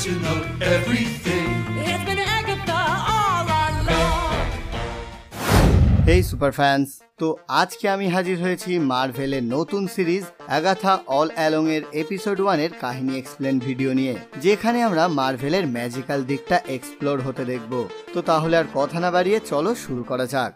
to know everything. It's been Agatha all along. Hey super fans, তো আজকে আমি হাজির হয়েছি মার্ভেলের নতুন সিরিজ আগাথা অল অ্যালং এর এপিসোড 1 এর কাহিনী এক্সপ্লেন ভিডিও নিয়ে, যেখানে আমরা মার্ভেলের ম্যাজিক্যাল দিকটা এক্সপ্লোর হতে দেখব। তো তাহলে আর কথা না বাড়িয়ে চলো শুরু করা যাক।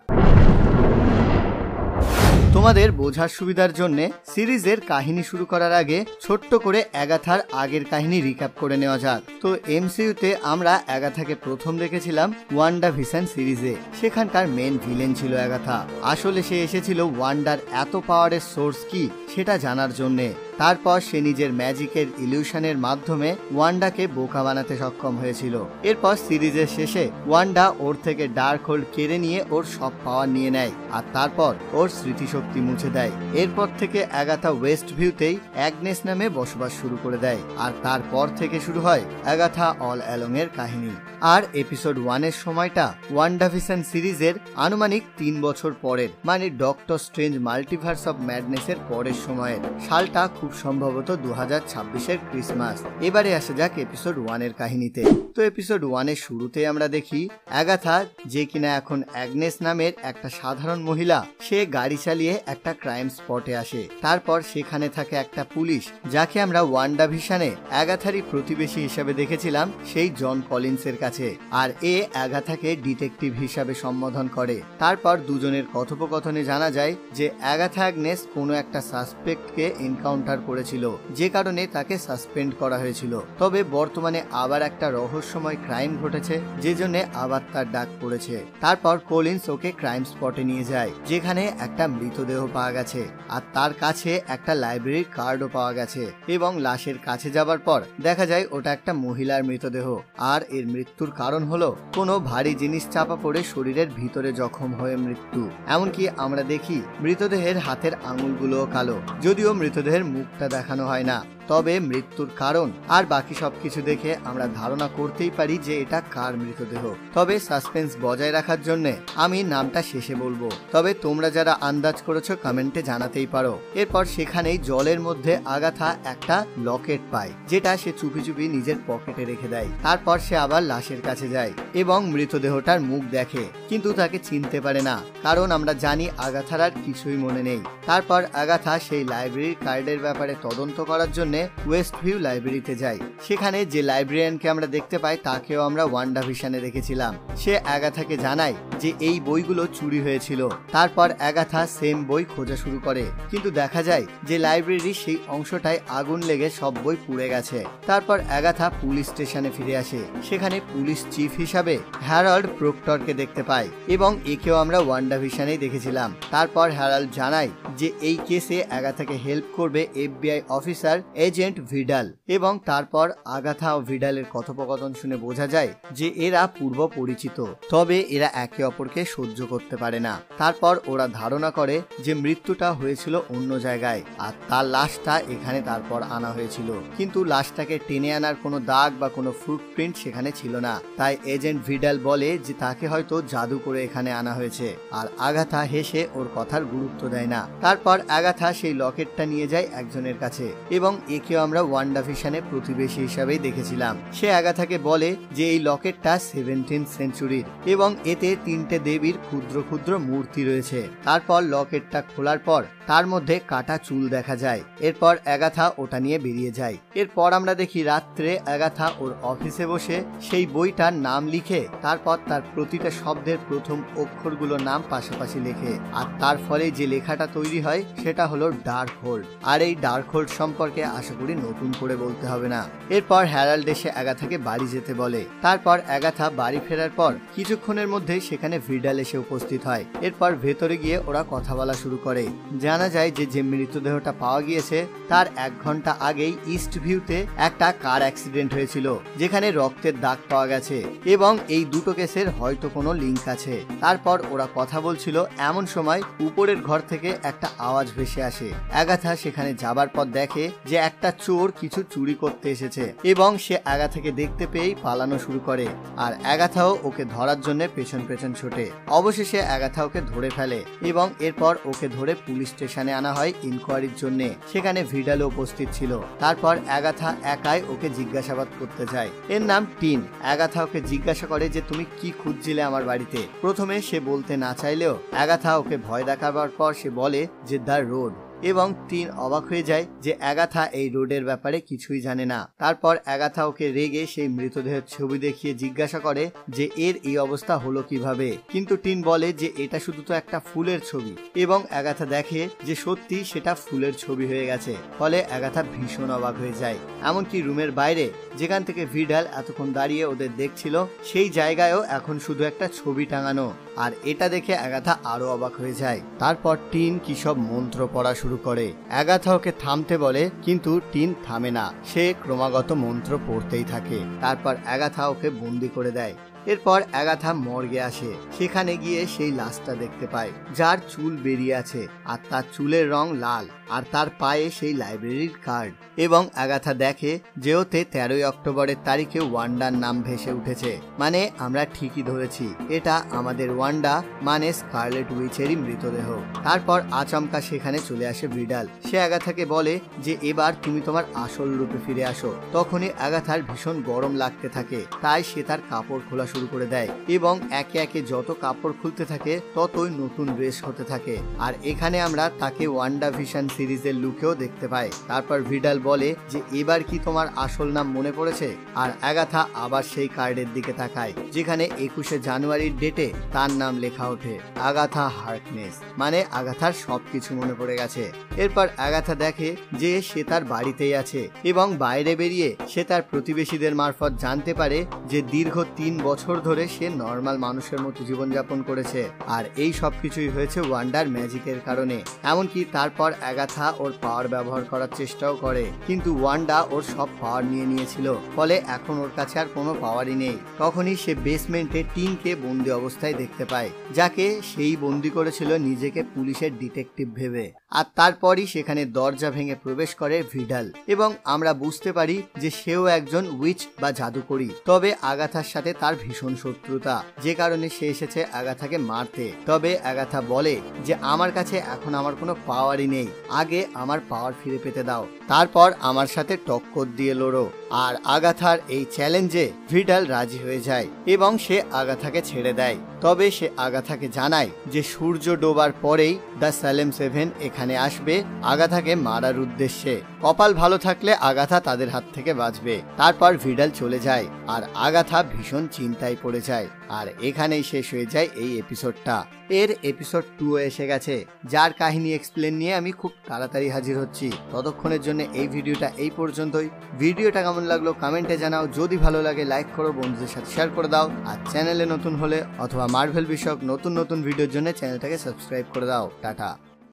তোমাদের বোঝার সুবিধার জন্য সিরিজের কাহিনী শুরু করার আগে ছোট্ট করে আগাথার আগের কাহিনী রিক্যাপ করে নেওয়া যাক। তো এমসিইউতে আমরা আগাথাকে প্রথম দেখেছিলাম ওয়ান্ডাভিশন সিরিজে। সেখানকার মেন ভিলেন ছিল আগাথা। আসলে সে এসেছিল ওয়ান্ডার এত পাওয়ারের সোর্স কি সেটা জানার জন্য। তারপর সে নিজের ম্যাজিকের ইলিউশনের মাধ্যমে ওয়ান্ডাকে বোকা বানাতে সক্ষম হয়েছিল। এরপর সিরিজের শেষে ওয়ান্ডা ওর থেকে ডার্ক হোল্ড কেড়ে নিয়ে ওর সব পাওয়ার নিয়ে নেয়, আর তারপর ওর স্মৃতিশক্তি মুছে দেয়। এরপর থেকে আগাথা ওয়েস্ট ভিউতেই অ্যাগনেস নামে বসবাস শুরু করে দেয়, আর তারপর থেকে শুরু হয় আগাথা অল অ্যালং এর কাহিনী। আর এপিসোড 1 এর সময়টা ওয়ান্ডাভিশন সিরিজের আনুমানিক 3 বছর পরের, মানে ডক্টর স্ট্রেঞ্জ মাল্টিভার্স অফ ম্যাডনেসের পরের সময়ের। সালটা খুব সম্ভবত 2026-এর ক্রিসমাস। এবারে আসা যাক এপিসোড 1 এর কাহিনীতে। তো এপিসোড 1 এর শুরুতে আমরা দেখি আগাথা, যে কিনা এখন অ্যাগনেস নামের একটা সাধারণ মহিলা, সে গাড়ি চালিয়ে একটা ক্রাইম স্পটে আসে। তারপর সেখানে থাকে একটা পুলিশ, যাকে আমরা ওয়ান্ডাভিশনে আগাথারই প্রতিবেশী হিসাবে দেখেছিলাম, সেই জন কলিন্সের কাছে। আর এ আগাথাকে ডিটেকটিভ হিসাবে সম্বোধন করে। তারপর দুজনের কথোপকথনে জানা যায় যে আগাথা অ্যাগনেস কোনো একটা সাসপেক্টকে এনকাউন্টার করেছিল, যে কারণে তাকে সাসপেন্ড করা হয়েছিল। তবে বর্তমানে আবার একটা রহস্যময় ক্রাইম ঘটেছে, যে জন্য আবার তার ডাক পড়েছে। তারপর কলিন্স ওকে ক্রাইম স্পটে নিয়ে যায়, যেখানে একটা মৃতদেহ পাওয়া গেছে, আর তার কাছে একটা লাইব্রেরির কার্ডও পাওয়া গেছে। এবং লাশের কাছে যাবার পর দেখা যায় ওটা একটা মহিলার মৃতদেহ, আর এর মৃত্যুর কারণ হলো কোনো ভারী জিনিস চাপা পড়ে শরীরের ভিতরে জখম হয়ে মৃত্যু। এমনকি আমরা দেখি মৃতদেহের হাতের আঙুলগুলোও কালো, যদিও মৃতদেহের মুখটা দেখানো হয় না। তবে মৃত্যুর কারণ আর বাকি সবকিছু দেখে আমরা ধারণা করতেই পারি যে এটা কার মৃতদেহ। তবে সাসপেন্স বজায় রাখার জন্য আমি নামটা শেষে বলবো, তবে তোমরা যারা আন্দাজ করেছো কমেন্টে জানাতেই পারো। এরপর সেখানেই জলের মধ্যে আগাথা একটা লকেট পায়, যেটা সে চুপি চুপি নিজের পকেটে রেখে দেয়। তারপর সে আবার লাশের কাছে যায় এবং মৃতদেহটার মুখ দেখে, কিন্তু তাকে চিনতে পারে না, কারণ আমরা জানি আগাথার আর কিছুই মনে নেই। তারপর আগাথা সেই লাইব্রেরির কার্ডের ব্যাপারে তদন্ত করার জন্য ওয়েস্ট ভিউ লাইব্রেরিতে যাই। সেখানে যে লাইব্রেরিয়ানকে আমরা দেখতে পাই তাকেও আমরা ওয়ান্ডাভিশনে দেখেছিলাম। সে আগাথাকে জানায় যে এই বইগুলো চুরি হয়েছিল। তারপর আগাথা সেম বই খোঁজা শুরু করে, কিন্তু দেখা যায় যে লাইব্রেরির সেই অংশটায় আগুন লেগে সব বই পুড়ে গেছে। তারপর আগাথা পুলিশ স্টেশনে ফিরে আসে। সেখানে পুলিশ চিফ হিসাবে হ্যারল্ড প্রক্টরকে দেখতে পায়, এবং একেও আমরা ওয়ান্ডাভিশনেই দেখেছিলাম। তারপর হ্যারল্ড জানায় যে এই কেসে আগাথাকে হেল্প করবে FBI অফিসার এজেন্ট ভিডাল। এবং তারপর আগাথা ও ভিডালের কথোপকথন শুনে বোঝা যায় যে এরা পূর্ব পরিচিত, তবে এরা একে অপরকে সহ্য করতে পারে না। তারপর ওরা ধারণা করে যে মৃত্যুটা হয়েছিল অন্য জায়গায়, আর তার লাশটা এখানে তারপর আনা হয়েছিল। কিন্তু লাশটাকে টেনে আনার কোনো দাগ বা কোনো ফুটপ্রিন্ট সেখানে ছিল না। তাই এজেন্ট ভিডাল বলে যে তাকে হয়তো জাদু করে এখানে আনা হয়েছে, আর আগাথা হেসে ওর কথার গুরুত্ব দেয় না। তারপর আগাথা সেই লকেটটা নিয়ে যায় একজনের কাছে, এবং একেও আমরা ওয়ান্ডাভিশনে প্রতিবেশী হিসাবেই দেখেছিলাম। সে আগাথাকে বলে যে এই লকেটটা 17th সেঞ্চুরির, এবং এতে 3টে দেবীর ক্ষুদ্র ক্ষুদ্র মূর্তি রয়েছে। তারপর লকেটটা খোলার পর তার মধ্যে কাটা চুল দেখা যায়। এরপর আগাথা ওটা নিয়ে বেরিয়ে যায়। এরপর আমরা দেখি রাত্রে আগাথা ওর অফিসে বসে সেই বইটার নাম লিখে, তারপর তার প্রতিটা শব্দের প্রথম অক্ষরগুলোর নাম পাশাপাশি লেখে, আর তার ফলে যে লেখাটা তৈরি হয় সেটা হলো ডার্ক হোল্ড। আর এই ডার্ক হোল্ড সম্পর্কে আশা করি নতুন করে বলতে হবে না। এরপর হ্যারাল্ড এসে আগাথাকে বাড়ি যেতে বলে। তারপর আগাথা বাড়ি ফেরার পর কিছুক্ষণের মধ্যে সেখানে ভিডাল এসে উপস্থিত হয়। এরপর ভেতরে গিয়ে ওরা কথা বলা শুরু করে। জানা যায় যে মৃতদেহটা পাওয়া গিয়েছে তার 1 ঘন্টা আগেই ইস্ট ভিউতে একটা কার অ্যাক্সিডেন্ট হয়েছিল, যেখানে রক্তের দাগ পাওয়া গেছে, এবং এই দুটো কেসের হয়তো কোনো লিঙ্ক আছে। তারপর ওরা কথা বলছিল, এমন সময় উপরের ঘর থেকে একটা আওয়াজ ভেসে আসে। আগাথা সেখানে যাবার পর দেখে যে একটা একটা চোর কিছু চুরি করতে এসেছে এবং সে আগাথাকে দেখতে পেয়েই পালানো শুরু করে আর আগাথাও ওকে ধরার জন্য পেছন পেছন ছোটে। অবশেষে আগাথা ওকে ধরে ফেলে এবং এরপর ওকে ধরে পুলিশ স্টেশনে আনা হয় ইনকোয়ারির জন্য। সেখানে ভিডাল উপস্থিত ছিল। তারপর আগাথা একাই ওকে জিজ্ঞাসাবাদ করতে যায়। এর নাম টিন। আগাথা ওকে জিজ্ঞাসা করে যে তুমি কি খুঁজছিলে আমার বাড়িতে। প্রথমে সে বলতে না চাইলেও আগাথা ওকে ভয় দেখাবার পর সে বলে যে দ্য রোড, এবং টিন অবাক হয়ে যায় যে আগাথা এই রোডের ব্যাপারে কিছুই জানে না। তারপর আগাথা ওকে রেগে সেই মৃতদেহের ছবি দেখিয়ে জিজ্ঞাসা করে যে এর এই অবস্থা হলো কিভাবে, কিন্তু টিন বলে যে এটা শুধু তো একটা ফুলের ছবি, এবং আগাথা দেখে যে সত্যি সেটা ফুলের ছবি হয়ে গেছে। ফলে আগাথা ভীষণ অবাক হয়ে যায়। এমনকি রুমের বাইরে যেখান থেকে ভিডাল এতক্ষণ দাঁড়িয়ে ওদের দেখছিল সেই জায়গায়ও এখন শুধু একটা ছবি টাঙানো, আর এটা দেখে আগাথা আরো অবাক হয়ে যায়। তারপর টিন কি সব মন্ত্র পড়া শুরু করে। আগাথা ওকে থামতে বলে কিন্তু টিন থামে না, সে ক্রমাগত মন্ত্র পড়তেই থাকে। তারপর আগাথা ওকে বন্দি করে দেয়। এরপর আগাথা মর্গে আসে। সেখানে গিয়ে সেই লাশটা দেখতে পায় যার চুল বেরিয়ে আছে আর তার চুলের রং লাল, আর তার পায়ে সেই লাইব্রেরির কার্ড। এবং আগাথা দেখে যে ওতে 13 অক্টোবরের তারিখে ওয়ান্ডার নাম ভেসে উঠেছে। মানে আমরা ঠিকই ধরেছি, এটা আমাদের ওয়ান্ডা মানে স্কারলেট উইচেরই মৃতদেহ। তারপর আচমকা সেখানে চলে আসে ভিডাল। সে আগাথাকে বলে যে এবার তুমি তোমার আসল রূপে ফিরে আসো। তখনই আগাথার ভীষণ গরম লাগতে থাকে, তাই সে তার কাপড় খোলা শুরু করে দেয় এবং একে একে যত কাপড় খুলতে থাকে ততই নতুন ড্রেস হতে থাকে। আর এখানে আমরা তাকে ওয়ান্ডা ভিশন সিরিজের লুকেও দেখতে পাই। তারপর ভিডাল বলে যে এবার কি তোমার আসল নাম মনে পড়েছে? আর আগাথা আবার সেই কার্ডের দিকে তাকায় যেখানে 21শে জানুয়ারির ডেটে তার নাম লেখা ওঠে আগাথা হার্কনেস, মানে আগাথার সবকিছু মনে পড়ে গেছে। এরপর আগাথা দেখে যে সে তার বাড়িতেই আছে এবং বাইরে বেরিয়ে সে তার প্রতিবেশীদের মারফত জানতে পারে যে দীর্ঘ 3 বছর ধরে সে নর্মাল মানুষের মতো জীবনযাপন করেছে, আর এই সবকিছুই হয়েছে ওয়ান্ডার ম্যাজিকের কারণে। এমনকি তারপর আগাথা ওর পাওয়ার ব্যবহার করার চেষ্টাও করে, কিন্তু ওয়ান্ডা ওর সব পাওয়ার নিয়ে নিয়েছিল, ফলে এখন ওর কাছে আর কোনো পাওয়ারই নেই। তখনই সে বেসমেন্টে টিনকে বন্দি অবস্থায় দেখতে পায়, যাকে সেই বন্দি করেছিল নিজেকে পুলিশের ডিটেকটিভ ভেবে। আর তারপরই সেখানে দরজা ভেঙে প্রবেশ করে ভিডাল এবং আমরা বুঝতে পারি যে সেও একজন উইচ বা জাদুকরী। তবে আগাথার সাথে তার ভীষণ শত্রুতা, যে কারণে সে এসেছে আগাথাকে মারতে। তবে আগাথা বলে যে আমার কাছে এখন আমার কোনো পাওয়ারই নেই, আগে আমার পাওয়ার ফিরে পেতে দাও, তারপর আমার সাথে টক্কর দিয়ে লড়ো। আর আগাথার এই চ্যালেঞ্জে ভিডাল রাজি হয়ে যায় এবং সে আগাথাকে ছেড়ে দেয়। তবে সে আগাথাকে জানায় যে সূর্য ডোবার পরেই দ্য সালেম 7 এখানে আসবে আগাথাকে মারার উদ্দেশ্যে। কপাল ভালো থাকলে আগাথা তাদের হাত থেকে বাঁচবে। তারপর ভিডাল চলে যায় আর আগাথা ভীষণ চিন্তায় পড়ে যায়। আর এখানেই শেষ হয়ে যায় এই এপিসোডটা। এর এপিসোড 2 এসে গেছে, যার কাহিনী এক্সপ্লেন নিয়ে আমি খুব তাড়াতাড়ি হাজির হচ্ছি। ততক্ষণের জন্য এই ভিডিওটা এই পর্যন্তই। ভিডিওটা কেমন লাগলো কমেন্টে জানাও। যদি ভালো লাগে লাইক করো, বন্ধুদের সাথে শেয়ার করে দাও। আর চ্যানেলে নতুন হলে অথবা মার্ভেল বিষয়ক নতুন নতুন ভিডিওর জন্য চ্যানেলটাকে সাবস্ক্রাইব করে দাও। টাটা।